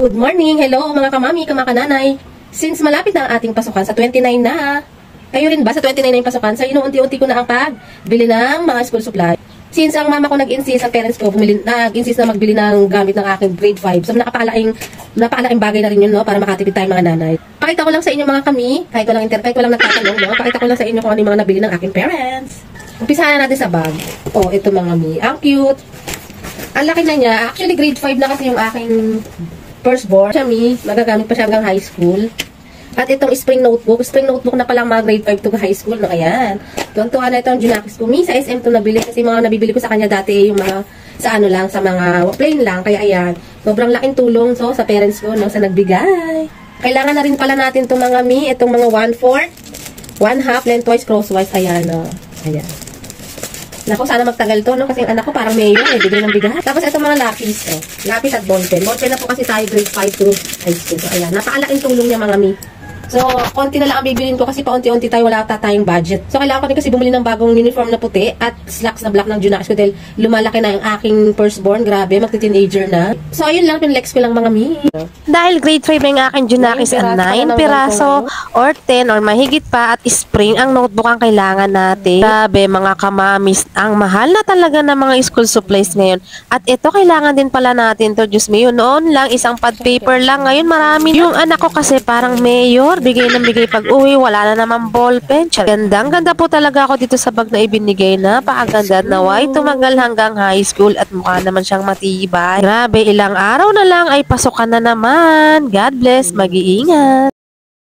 Good morning! Hello mga kamami, kamakananay. Since malapit na ang ating pasukan sa 29 na, kayo rin ba sa 29 na yung pasukan? So inuunti-unti ko na ang pagbili ng mga school supply. Since ang mama ko nag-insist, ang parents ko nag-insist na magbili ng gamit ng aking grade 5. So napakalaking bagay na rin yun, no, para makatipid tayo mga nanay. Pakita ko lang sa inyo mga kami, kahit walang nagtatanong, no, pakita ko lang sa inyo kung ano yung mga nabili ng aking parents. Umpisahan na natin sa bag. Oh, ito mga mi. Ang cute. Ang laki na niya. Actually, grade 5 na kasi yung aking firstborn. Siya, magagamit pa siya hanggang high school. At itong spring notebook na palang mga grade 5 to high school, no, ayan. Tuwan-tuwa na itong Junakis ko. Sa SM to nabili kasi mga nabibili ko sa kanya dati yung mga, sa ano lang, sa mga plain lang. Kaya ayan, sobrang laking tulong so sa parents ko, no, sa nagbigay. Kailangan na rin pala natin itong mga itong mga 1/4, 1/2, lengthwise, crosswise, ayan, no. Ayan. Naku, sana magtagal to, no? Kasi ang anak ko parang mayor, bigay ng bigat. Tapos ito mga lapis, oh. Lapis at ballpen. Ballpen na po kasi tayo grade 5 to high school. So, ayan. Napakalaking tulong niya mga mi. So, konti na lang ang bibilin ko kasi paunti-unti tayo wala tayong budget. So, kailangan ko din kasi bumili ng bagong uniform na puti at slacks na black ng Junakis ko dahil lumalaki na yung aking firstborn. Grabe, magti-teenager na. So, ayun lang, pinlex ko lang mga mi. Dahil grade 5 yung aking Junakis at 9 piraso or 10 or mahigit pa at spring ang notebook ang kailangan natin. Grabe mga kamamis, ang mahal na talaga ng mga school supplies ngayon. At ito kailangan din pala natin to. Diyos me, noon lang isang pad paper lang. Ngayon marami. Yung anak ko kasi parang mayor. Bigay ng bigay pag uwi, wala na naman ballpen. Gandang-ganda po talaga ako dito sa bag na ibinigay na. Pakaganda na naway tumagal hanggang high school at mukha naman siyang matibay. Grabe, ilang araw na lang ay pasukan na naman. God bless, mag-iingat.